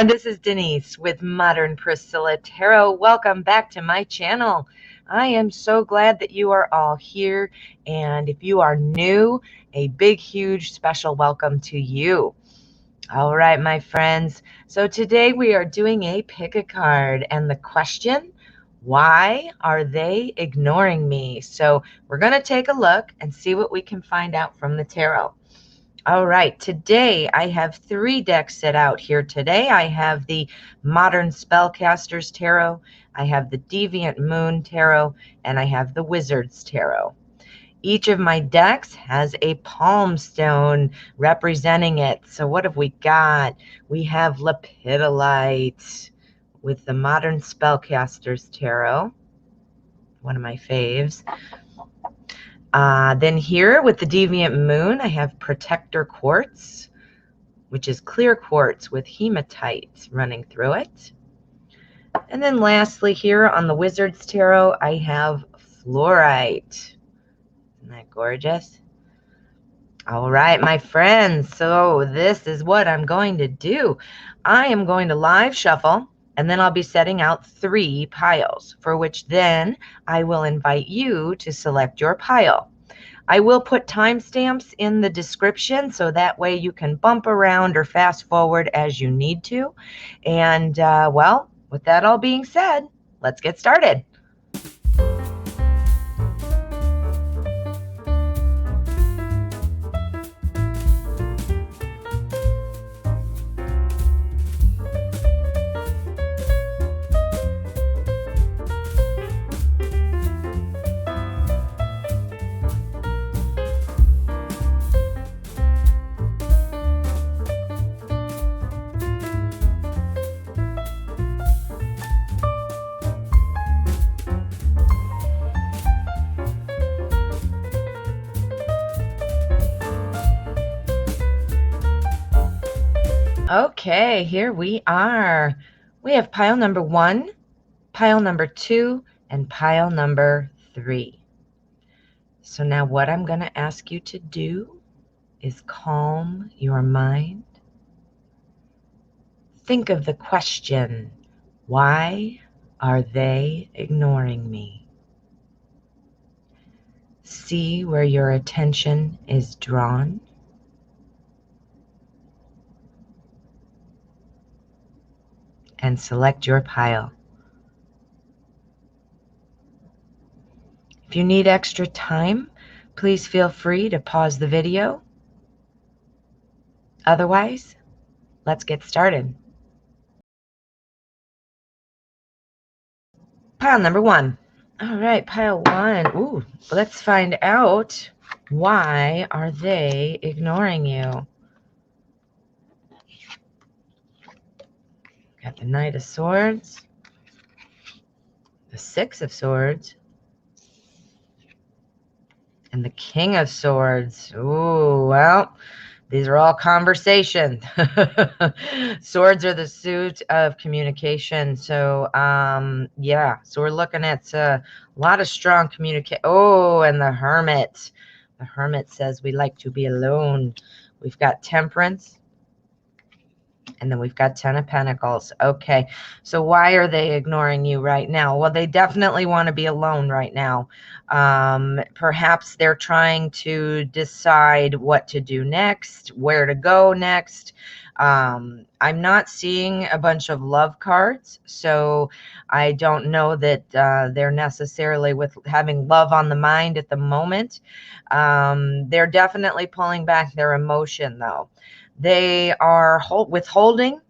everyone, this is Denise with Modern Priscilla Tarot. Welcome back to my channel. I am so glad that you are all here, and if you are new, a big, huge, special welcome to you. All right, my friends. So today we are doing a pick a card, and the question, why are they ignoring me? So we're going to take a look and see what we can find out from the tarot. All right, today I have 3 decks set out here today. I have the Modern Spellcasters Tarot, I have the Deviant Moon Tarot, and I have the Wizards Tarot. Each of my decks has a palm stone representing it. So what have we got? We have Lepidolite with the Modern Spellcasters Tarot, one of my faves. Then here with the Deviant Moon, I have Protector Quartz, which is clear quartz with hematite running through it. And then lastly here on the Wizard's Tarot, I have fluorite. Isn't that gorgeous? All right, my friends, so this is what I'm going to do. I am going to live shuffle, and then I'll be setting out 3 piles, for which then I will invite you to select your pile. I will put timestamps in the description, so that way you can bump around or fast forward as you need to. And well, with that all being said, let's get started. Okay, here we are. We have pile number 1, pile number 2, and pile number 3. So now what I'm going to ask you to do is calm your mind. Think of the question, why are they ignoring me? See where your attention is drawn. And select your pile. If you need extra time, please feel free to pause the video. Otherwise, let's get started. Pile number 1. All right, pile 1. Ooh, let's find out, why are they ignoring you? Got the Knight of Swords, the 6 of Swords, and the King of Swords. Ooh, well, these are all conversation. Swords are the suit of communication. So, yeah, so we're looking at a lot of strong communication. Oh, and the Hermit. The Hermit says we like to be alone. We've got Temperance. And then we've got 10 of Pentacles. Okay, so why are they ignoring you right now? Well, they definitely want to be alone right now. Perhaps they're trying to decide what to do next, where to go next. I'm not seeing a bunch of love cards, so I don't know that they're necessarily having love on the mind at the moment. They're definitely pulling back their emotion, though. They are withholding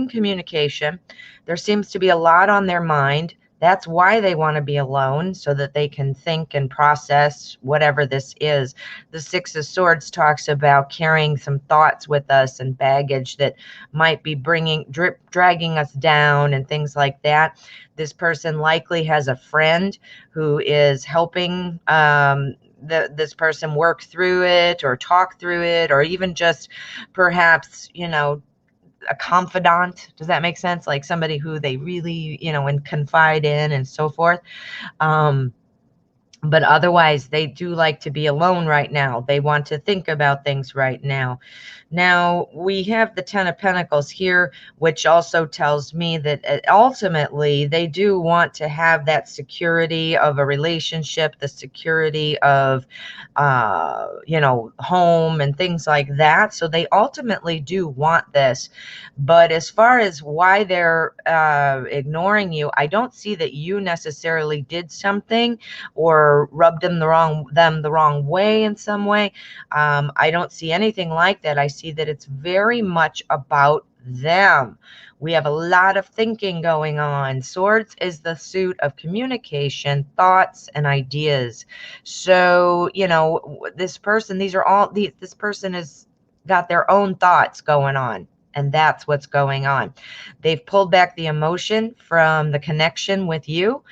communication. There seems to be a lot on their mind. That's why they want to be alone, so that they can think and process whatever this is. The 6 of Swords talks about carrying some thoughts with us and baggage that might be dragging us down and things like that. This person likely has a friend who is helping this person work through it or talk through it, or even just perhaps, a confidant. Does that make sense? Like somebody who they really, and confide in and so forth. but otherwise they do like to be alone right now. They want to think about things right now. Now we have the Ten of Pentacles here, which also tells me that ultimately they do want to have that security of a relationship, the security of, home and things like that. So they ultimately do want this. But as far as why they're ignoring you, I don't see that you necessarily did something or rubbed them the wrong way in some way. I don't see anything like that. I see that it's very much about them. We have a lot of thinking going on. Swords is the suit of communication, thoughts, and ideas. So, this person, this person has got their own thoughts going on. And that's what's going on. They've pulled back the emotion from the connection with you,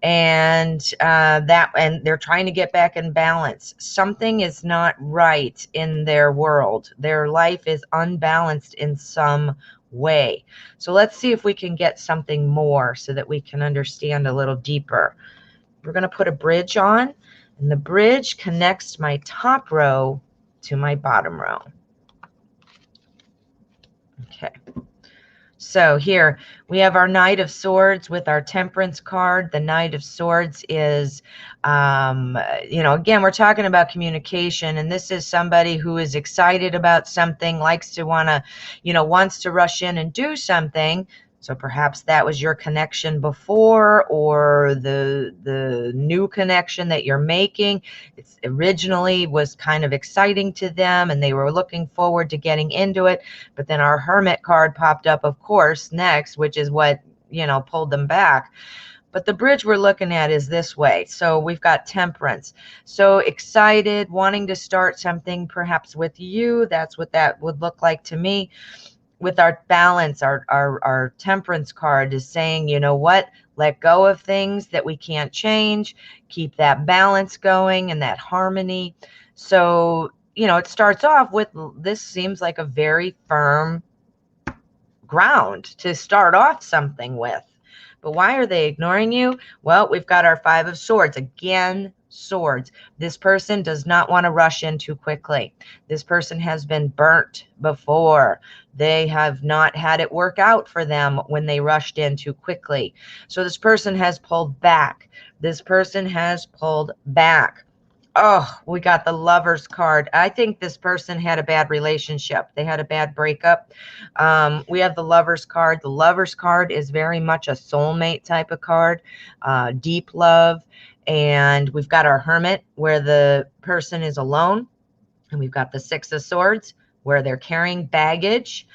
and they're trying to get back in balance. Something is not right in their world. Their life is unbalanced in some way. So let's see if we can get something more so that we can understand a little deeper. We're going to put a bridge on, and the bridge connects my top row to my bottom row. Okay. So here we have our Knight of Swords with our Temperance card. The Knight of Swords is, again, we're talking about communication, and this is somebody who is excited about something, likes to wants to rush in and do something. So perhaps that was your connection before, or the new connection that you're making. It's originally was kind of exciting to them and they were looking forward to getting into it. But then our Hermit card popped up, of course, next, which is what, pulled them back. But the bridge we're looking at is this way. So we've got Temperance. So excited, wanting to start something perhaps with you. That's what that would look like to me. With our Balance, our Temperance card is saying, you know what, let go of things that we can't change, keep that balance going and that harmony. So, it starts off with, this seems like a very firm ground to start off something with. But why are they ignoring you? Well, we've got our Five of Swords. Again, swords. This person does not want to rush in too quickly. This person has been burnt before. They have not had it work out for them when they rushed in too quickly. So this person has pulled back. This person has pulled back. Oh, we got the Lovers card. I think this person had a bad relationship. They had a bad breakup. We have the Lovers card. The Lovers card is very much a soulmate type of card, deep love. And we've got our Hermit, where the person is alone. And we've got the Six of Swords, where they're carrying baggage.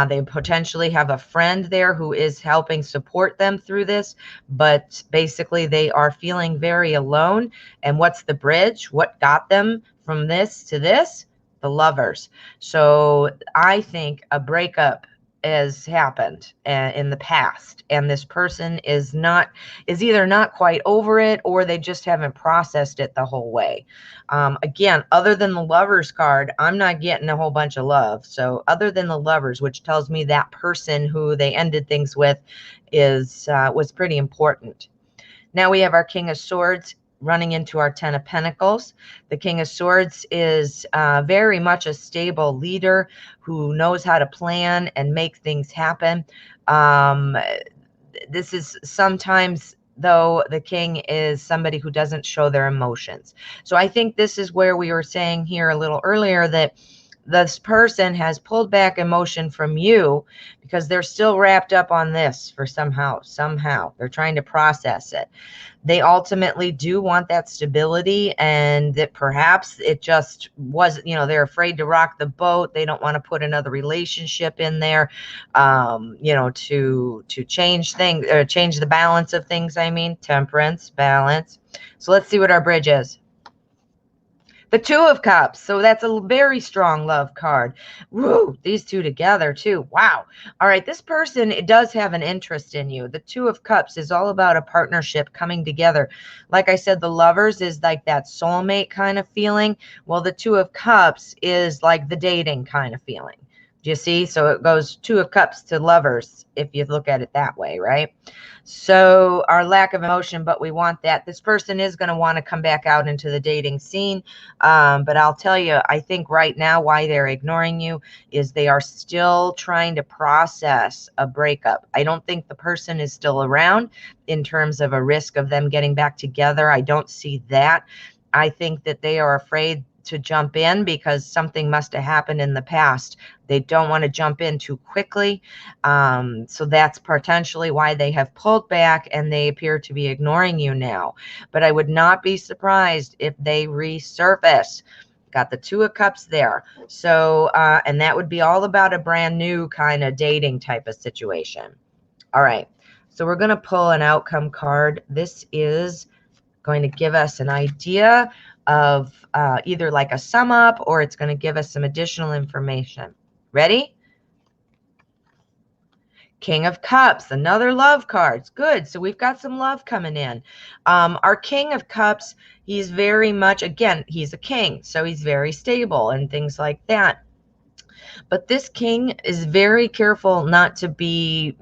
They potentially have a friend there who is helping support them through this, but basically they are feeling very alone. And what's the bridge? What got them from this to this? The Lovers. So I think a breakup has happened in the past, and this person is either not quite over it, or they just haven't processed it the whole way. Again, other than the Lovers card, I'm not getting a whole bunch of love. So other than the Lovers, which tells me that person who they ended things with was pretty important. Now we have our King of Swords running into our Ten of Pentacles. The King of Swords is very much a stable leader who knows how to plan and make things happen. This is sometimes, though, the king is somebody who doesn't show their emotions. So I think this is where we were saying here a little earlier that this person has pulled back emotion from you because they're still wrapped up on this for somehow they're trying to process it. They ultimately do want that stability, and that perhaps it just wasn't, they're afraid to rock the boat. They don't want to put another relationship in there, to change things, or change the balance of things. I mean, Temperance, balance. So let's see what our bridge is. The Two of Cups. So that's a very strong love card. Woo, these two together too. Wow. All right, this person, it does have an interest in you. The Two of Cups is all about a partnership coming together. Like I said, the Lovers is like that soulmate kind of feeling. Well, the Two of Cups is like the dating kind of feeling. Do you see? So it goes 2 of Cups to Lovers, if you look at it that way, right? So our lack of emotion, but we want that. This person is going to want to come back out into the dating scene. But I'll tell you, I think right now why they're ignoring you is they are still trying to process a breakup. I don't think the person is still around in terms of a risk of them getting back together. I don't see that. I think that they are afraid to jump in because something must have happened in the past. They don't want to jump in too quickly. So that's potentially why they have pulled back and they appear to be ignoring you now. But I would not be surprised if they resurface. Got the 2 of Cups there. So, and that would be all about a brand new kind of dating type of situation. All right. So we're going to pull an outcome card. This is going to give us an idea of either like a sum up, or it's going to give us some additional information. Ready? King of Cups, another love cards. Good. So we've got some love coming in. Our King of Cups, he's very much, again, he's a king, so he's very stable and things like that. But this king is very careful not to be,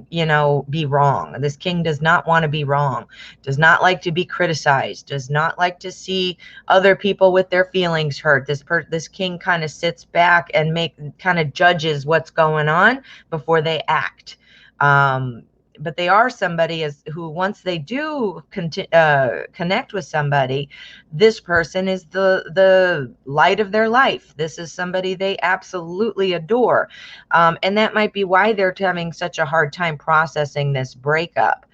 be wrong. This king does not want to be wrong, does not like to be criticized, does not like to see other people with their feelings hurt. This king kind of sits back and kind of judges what's going on before they act. But they are somebody who, once they do connect with somebody, this person is the light of their life. This is somebody they absolutely adore. And that might be why they're having such a hard time processing this breakup.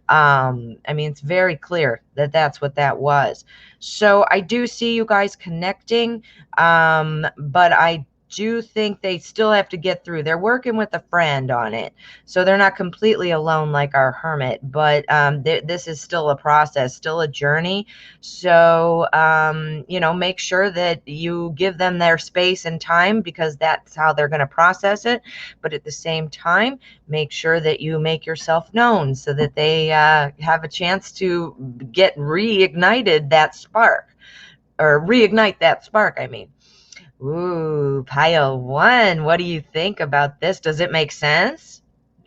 I mean, it's very clear that that's what that was. So I do see you guys connecting, but I do think they still have to get through. They're working with a friend on it, so they're not completely alone like our hermit, but this is still a process, still a journey. So make sure that you give them their space and time, because that's how they're going to process it. But at the same time, make sure that you make yourself known so that they have a chance to reignite that spark, I mean. Ooh, pile 1. What do you think about this? Does it make sense?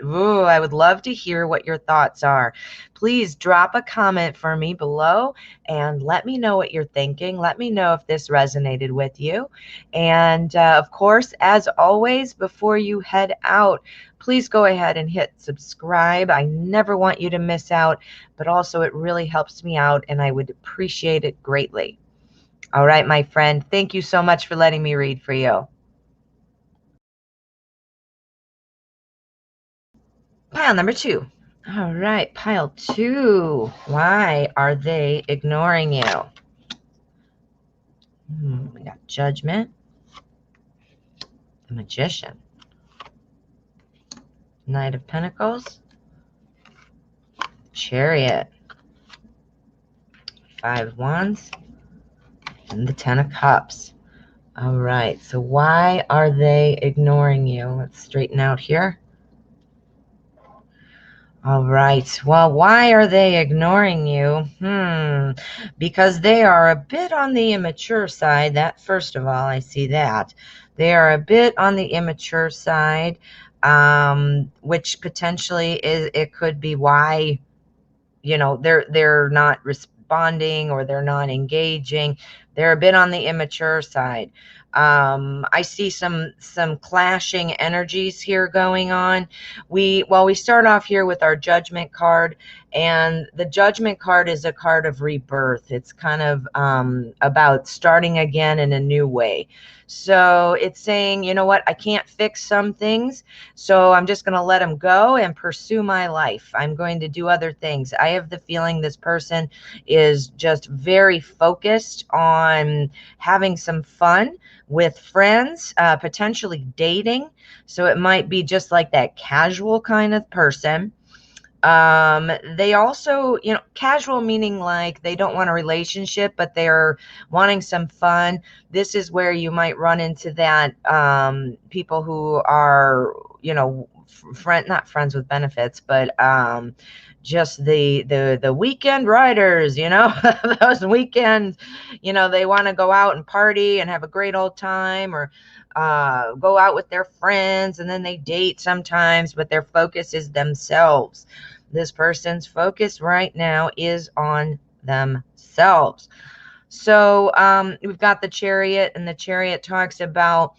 Ooh, I would love to hear what your thoughts are. Please drop a comment for me below and let me know what you're thinking. Let me know if this resonated with you. And of course, as always, before you head out, please go ahead and hit subscribe. I never want you to miss out, but also it really helps me out and I would appreciate it greatly. All right, my friend, thank you so much for letting me read for you. Pile number 2. All right, pile 2. Why are they ignoring you? We got Judgment, the Magician, Knight of Pentacles, Chariot, 5 of Wands, and the 10 of Cups. All right, so why are they ignoring you? Let's straighten out here. All right. Well, why are they ignoring you? Because they are a bit on the immature side. That, first of all, I see that. They are a bit on the immature side, which potentially it could be why, they're not responding or they're not engaging. They're a bit on the immature side. I see some clashing energies here going on. We start off here with our Judgment card, and the Judgment card is a card of rebirth. It's kind of about starting again in a new way. So it's saying, you know what, I can't fix some things, so I'm just going to let them go and pursue my life. I'm going to do other things. I have the feeling this person is just very focused on having some fun with friends, potentially dating. So it might be just like that casual kind of person. They also, casual meaning like they don't want a relationship, but they're wanting some fun. This is where you might run into that, people who are, not friends with benefits, but, just the weekend riders, those weekends, they want to go out and party and have a great old time, or go out with their friends, and then they date sometimes, but their focus is themselves. This person's focus right now is on themselves. So we've got the Chariot, and the Chariot talks about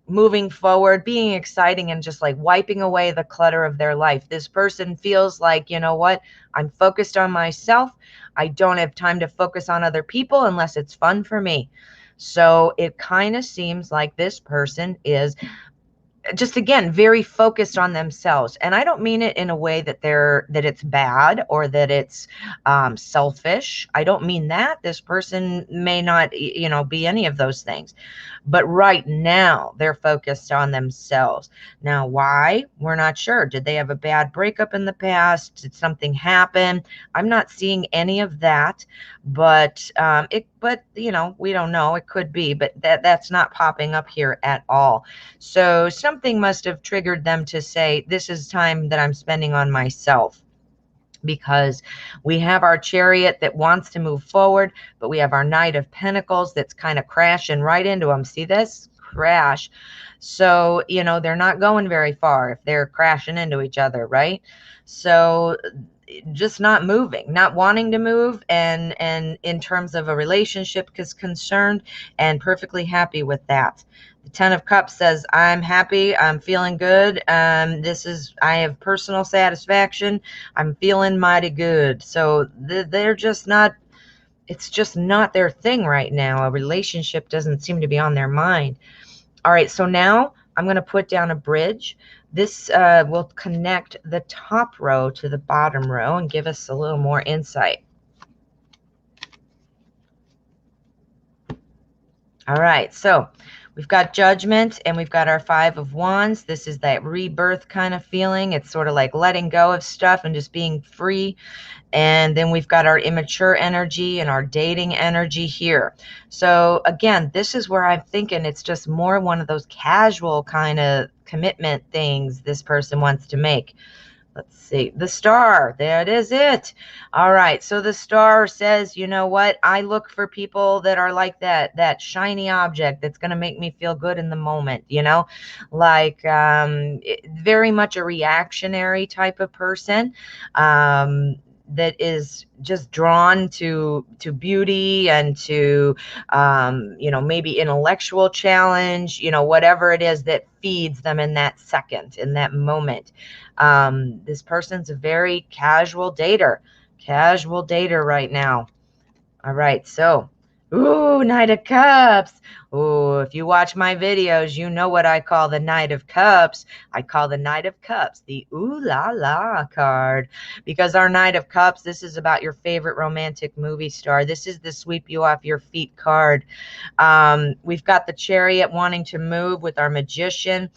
moving forward, being exciting, and just like wiping away the clutter of their life. This person feels like, you know what, I'm focused on myself. I don't have time to focus on other people unless it's fun for me. So it kind of seems like this person is just, again, very focused on themselves. And I don't mean it in a way that it's bad or that it's selfish. I don't mean that. This person may not, be any of those things. But right now they're focused on themselves. Now, why? We're not sure. Did they have a bad breakup in the past? Did something happen? I'm not seeing any of that, but we don't know. It could be, but that's not popping up here at all. So something must have triggered them to say, this is time that I'm spending on myself. Because we have our Chariot that wants to move forward, but we have our Knight of Pentacles that's kind of crashing right into them. See this? Crash. So, they're not going very far if they're crashing into each other, right? So just not moving, not wanting to move, and in terms of a relationship is concerned, and perfectly happy with that. The Ten of Cups says, I'm happy, I'm feeling good, I have personal satisfaction, I'm feeling mighty good. So they're just not, it's just not their thing right now. A relationship doesn't seem to be on their mind. All right, so now I'm going to put down a bridge. This will connect the top row to the bottom row and give us a little more insight. All right, so we've got Judgment, and we've got our Five of Wands. This is that rebirth kind of feeling. It's sort of like letting go of stuff and just being free. And then we've got our immature energy and our dating energy here. So again, this is where I'm thinking it's just more one of those casual kind of commitment things this person wants to make. Let's see, the Star, that is it. All right, so the Star says, you know what, I look for people that are like that shiny object that's going to make me feel good in the moment, like very much a reactionary type of person. That is just drawn to beauty and to maybe intellectual challenge, whatever it is that feeds them in that second, in that moment. This person's a very casual dater right now. All right, so ooh, Knight of Cups. Ooh, if you watch my videos, you know what I call the Knight of Cups. I call the Knight of Cups the ooh la la card, because our Knight of Cups, this is about your favorite romantic movie star. This is the sweep you off your feet card. We've got the Chariot wanting to move with our Magician.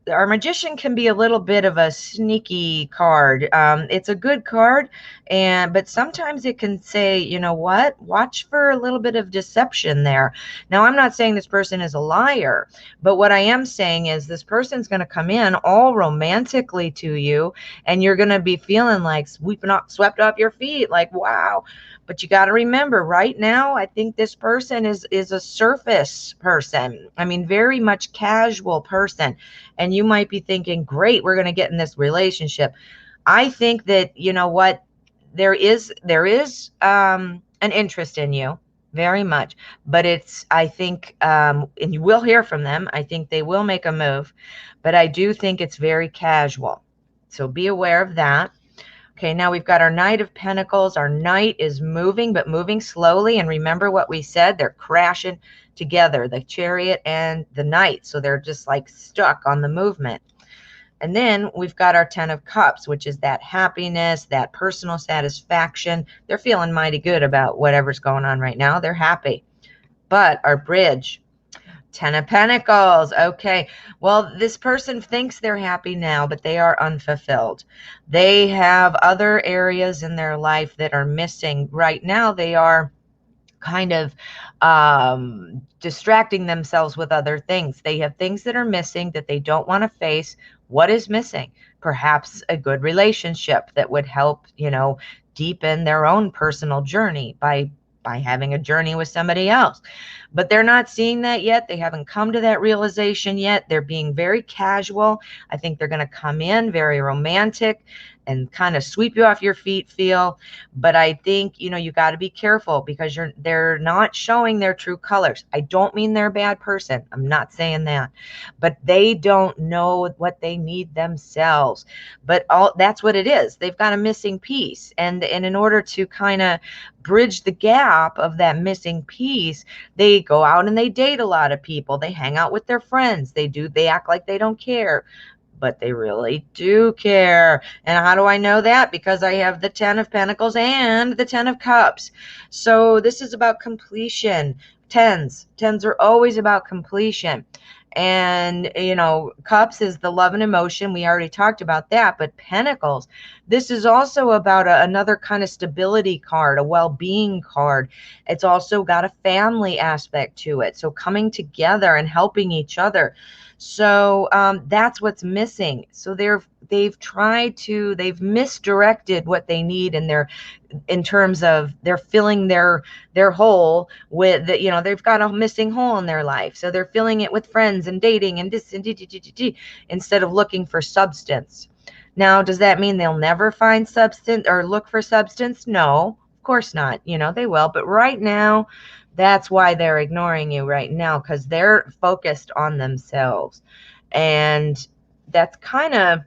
Our Magician can be a little bit of a sneaky card. It's a good card, but sometimes it can say, you know what, watch for a little bit of deception there. Now, I'm not saying this person is a liar, but what I am saying is this person's going to come in all romantically to you, and you're going to be feeling like swept off your feet, like, wow. But you got to remember, right now, I think this person is a surface person. I mean, very much casual person. And you might be thinking, great, we're going to get in this relationship. I think that, you know what, there is an interest in you, very much. But I think, and you will hear from them. I think they will make a move. But I do think it's very casual. So be aware of that. Okay, now we've got our Knight of Pentacles. Our Knight is moving, but moving slowly. And remember what we said, they're crashing together, the Chariot and the Knight. So they're just like stuck on the movement. And then we've got our Ten of Cups, which is that happiness, that personal satisfaction. They're feeling mighty good about whatever's going on right now. They're happy. But our bridge, Ten of Pentacles. Okay. Well, this person thinks they're happy now, but they are unfulfilled. They have other areas in their life that are missing. Right now, they are kind of distracting themselves with other things. They have things that are missing that they don't want to face. What is missing? perhaps a good relationship that would help, deepen their own personal journey by having a journey with somebody else. But they're not seeing that yet. They haven't come to that realization yet. They're being very casual. I think they're going to come in very romantic and kind of sweep you off your feet, feel. But I think, you got to be careful because they're not showing their true colors. I don't mean they're a bad person. I'm not saying that. But they don't know what they need themselves. But that's what it is. They've got a missing piece. And in order to kind of bridge the gap of that missing piece, they go out and they date a lot of people. They hang out with their friends. They act like they don't care, but they really do care. And how do I know that? Because I have the 10 of Pentacles and the 10 of Cups. So this is about completion. Tens are always about completion. And, Cups is the love and emotion. We already talked about that. But Pentacles, this is also about another kind of stability card, a well-being card. It's also got a family aspect to it. So coming together and helping each other. So that's what's missing. So they've misdirected what they need in terms of they're filling their hole with they've got a missing hole in their life. So they're filling it with friends and dating and this and instead of looking for substance. Now, does that mean they'll never find substance or look for substance? No, of course not. They will. But right now, that's why they're ignoring you right now, because they're focused on themselves. And that's kind of,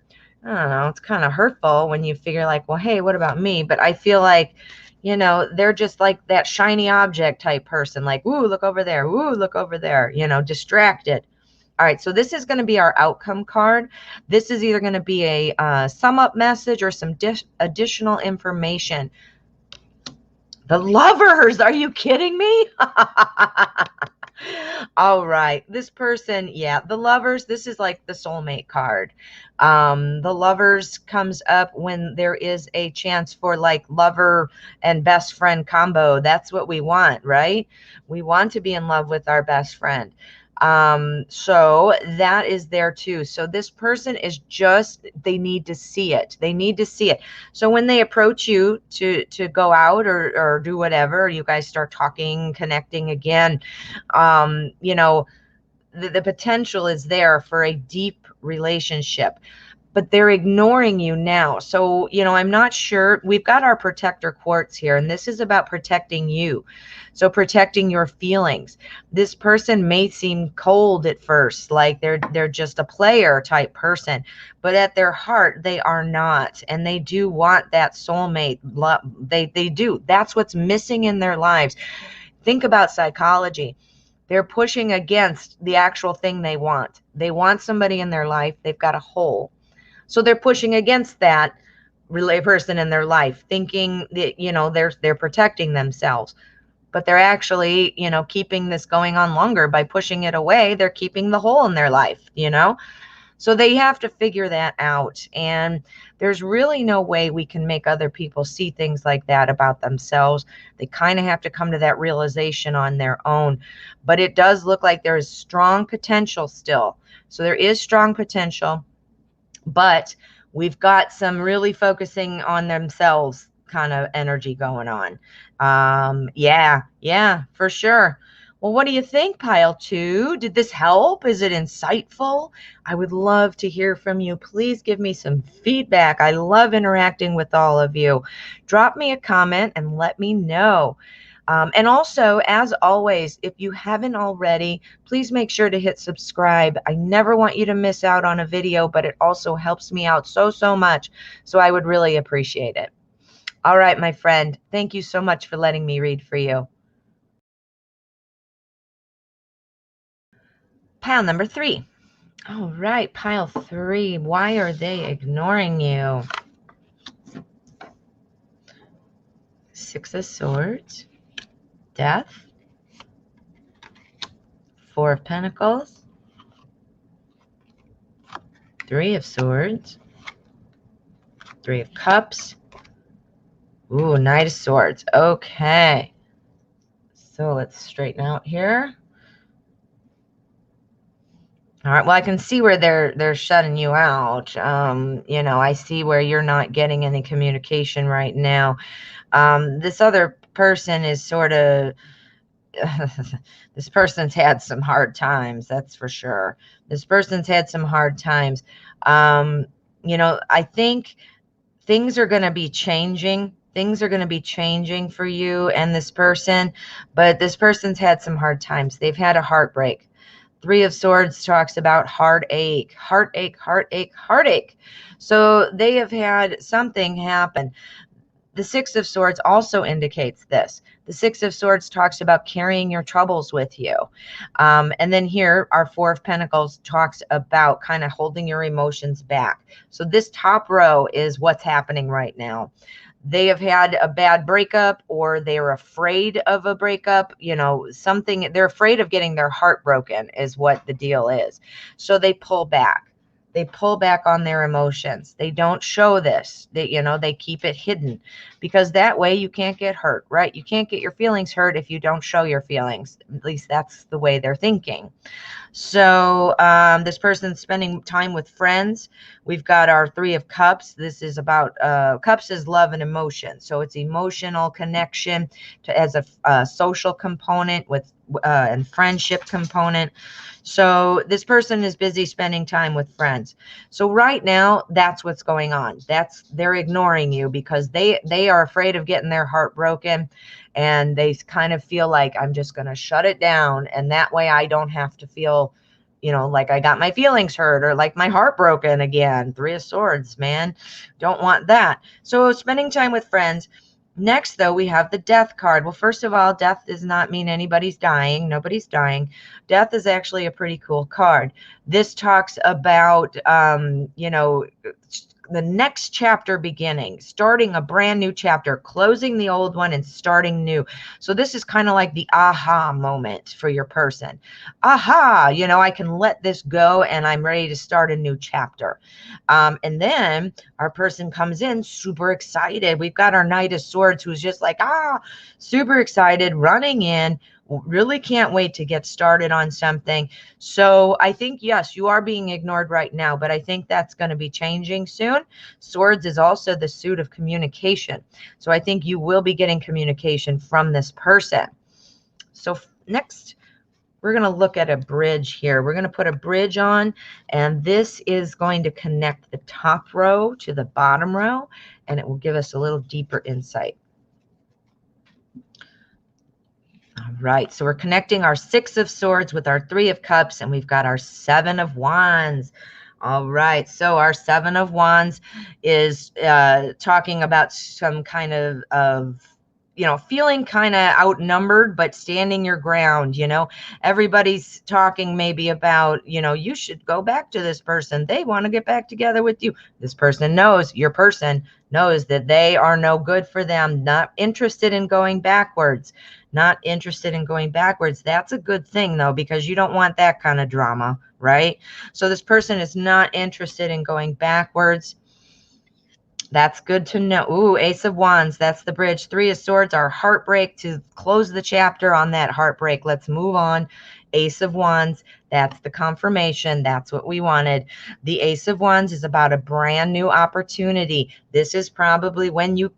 I don't know, it's kind of hurtful when you figure like, well, hey, what about me? But I feel like, they're just like that shiny object type person, like, ooh, look over there. Ooh, look over there, distracted. All right, so this is going to be our outcome card. This is either going to be a sum up message or some additional information. The Lovers, are you kidding me? All right, this person, yeah, the Lovers, this is like the soulmate card. The Lovers comes up when there is a chance for like lover and best friend combo. That's what we want, right? We want to be in love with our best friend. So that is there too. So this person is they need to see it. They need to see it. So when they approach you to go out or do whatever, you guys start talking, connecting again, the potential is there for a deep relationship. But they're ignoring you now. So, I'm not sure. We've got our protector quartz here, and this is about protecting you. So protecting your feelings. This person may seem cold at first, like they're just a player type person, but at their heart, they are not. And they do want that soulmate. They do. That's what's missing in their lives. Think about psychology. They're pushing against the actual thing they want. They want somebody in their life. They've got a hole. So they're pushing against that person in their life, thinking that, they're protecting themselves. But they're actually, keeping this going on longer by pushing it away. They're keeping the hole in their life, So they have to figure that out. And there's really no way we can make other people see things like that about themselves. They kind of have to come to that realization on their own. But it does look like there is strong potential still. So there is strong potential. But we've got some really focusing on themselves kind of energy going on. Yeah, for sure. Well, what do you think, pile 2? Did this help? Is it insightful? I would love to hear from you. Please give me some feedback. I love interacting with all of you. Drop me a comment and let me know. And also, as always, if you haven't already, please make sure to hit subscribe. I never want you to miss out on a video, but it also helps me out so much. So I would really appreciate it. All right, my friend. Thank you so much for letting me read for you. Pile number 3. All right, pile 3. Why are they ignoring you? 6 of Swords. Death. 4 of Pentacles. 3 of Swords. 3 of Cups. Ooh, Knight of Swords. Okay. So let's straighten out here. All right. Well, I can see where they're shutting you out. I see where you're not getting any communication right now. This other person is sort of this person's had some hard times, that's for sure. This person's had some hard times. I think things are going to be changing. Things are going to be changing for you and this person, but this person's had some hard times. They've had a heartbreak. Three of Swords talks about heartache, heartache, heartache, heartache. So they have had something happen. The Six of Swords also indicates this. The Six of Swords talks about carrying your troubles with you. And then here, our Four of Pentacles talks about kind of holding your emotions back. So this top row is what's happening right now. They have had a bad breakup, or they're afraid of a breakup, something. They're afraid of getting their heart broken is what the deal is. So they pull back. They pull back on their emotions. They don't show this. They keep it hidden, because that way you can't get hurt, right? You can't get your feelings hurt if you don't show your feelings. At least that's the way they're thinking. So this person's spending time with friends. We've got our Three of Cups. This is about Cups is love and emotion. So it's emotional connection as a social component with and friendship component. So this person is busy spending time with friends. So right now, that's what's going on. They're ignoring you because they are afraid of getting their heart broken, and they kind of feel like, I'm just going to shut it down, and that way I don't have to feel like I got my feelings hurt or like my heart broken again. Three of Swords, man. Don't want that. So spending time with friends. Next, though, we have the Death card. Well, first of all, death does not mean anybody's dying. Nobody's dying. Death is actually a pretty cool card. This talks about, the next chapter beginning, starting a brand new chapter, closing the old one and starting new. So this is kind of like the aha moment for your person. Aha, I can let this go and I'm ready to start a new chapter. And then our person comes in super excited. We've got our Knight of Swords who's just like, super excited, running in. Really can't wait to get started on something. So I think, yes, you are being ignored right now, but I think that's going to be changing soon. Swords is also the suit of communication. So I think you will be getting communication from this person. So next, we're going to look at a bridge here. We're going to put a bridge on, and this is going to connect the top row to the bottom row, and it will give us a little deeper insight. All right, so we're connecting our Six of Swords with our Three of Cups, and we've got our Seven of Wands. All right, so our Seven of Wands is talking about some kind of feeling kind of outnumbered, but standing your ground. Everybody's talking maybe about, you should go back to this person. They want to get back together with you. This person knows, your person knows that they are no good for them, not interested in going backwards. Not interested in going backwards. That's a good thing, though, because you don't want that kind of drama, right? So this person is not interested in going backwards. That's good to know. Ooh, Ace of Wands. That's the bridge. Three of Swords, our heartbreak, to close the chapter on that heartbreak. Let's move on. Ace of Wands. That's the confirmation. That's what we wanted. The Ace of Wands is about a brand new opportunity. This is probably when you've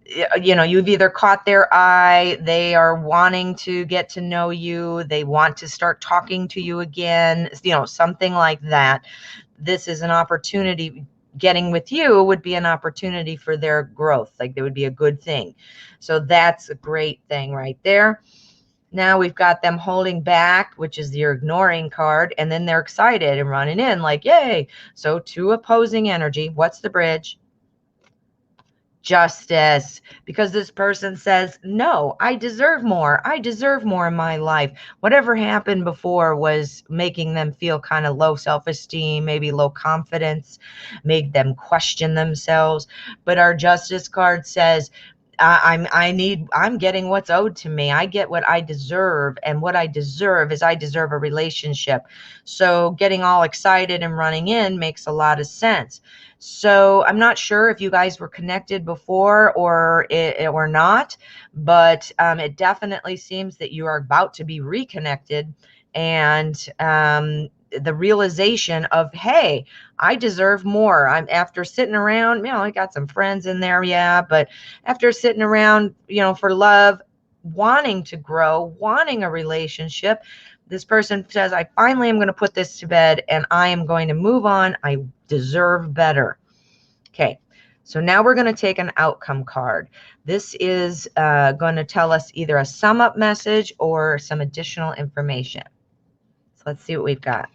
either caught their eye, they are wanting to get to know you, they want to start talking to you again, something like that. This is an opportunity. Getting with you would be an opportunity for their growth. Like, it would be a good thing. So that's a great thing right there. Now we've got them holding back, which is your ignoring card, and then they're excited and running in like, yay. So two opposing energy. What's the bridge? Justice, because this person says, no, I deserve more. I deserve more in my life. Whatever happened before was making them feel kind of low self-esteem, maybe low confidence, made them question themselves. But our Justice card says, I'm getting what's owed to me. I get what I deserve, and what I deserve is I deserve a relationship. So getting all excited and running in makes a lot of sense. So I'm not sure if you guys were connected before or not, but it definitely seems that you are about to be reconnected, and the realization of, hey, I deserve more. I'm after sitting around, I got some friends in there, yeah, but after sitting around, for love, wanting to grow, wanting a relationship, this person says, I finally am going to put this to bed and I am going to move on. I deserve better. Okay. So now we're going to take an outcome card. This is going to tell us either a sum up message or some additional information. So let's see what we've got.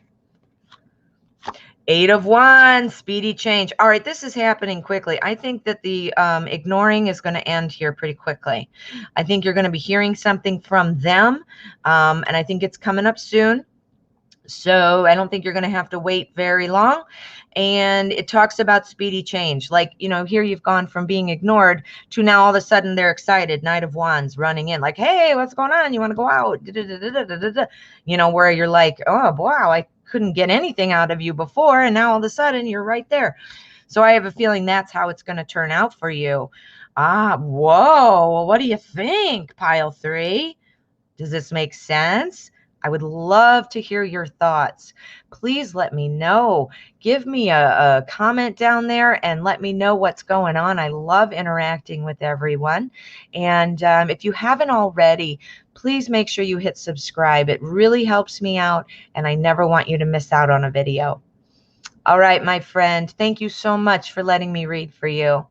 8 of Wands, speedy change. All right, this is happening quickly. I think that the ignoring is going to end here pretty quickly. I think you're going to be hearing something from them, and I think it's coming up soon. So I don't think you're going to have to wait very long. And it talks about speedy change. Like, here you've gone from being ignored to now all of a sudden they're excited. Knight of Wands running in like, hey, what's going on? You want to go out? Where you're like, oh, wow, I couldn't get anything out of you before. And now all of a sudden you're right there. So I have a feeling that's how it's going to turn out for you. Whoa. What do you think, pile 3? Does this make sense? I would love to hear your thoughts. Please let me know. Give me a comment down there and let me know what's going on. I love interacting with everyone. And if you haven't already, please make sure you hit subscribe. It really helps me out, and I never want you to miss out on a video. All right, my friend, thank you so much for letting me read for you.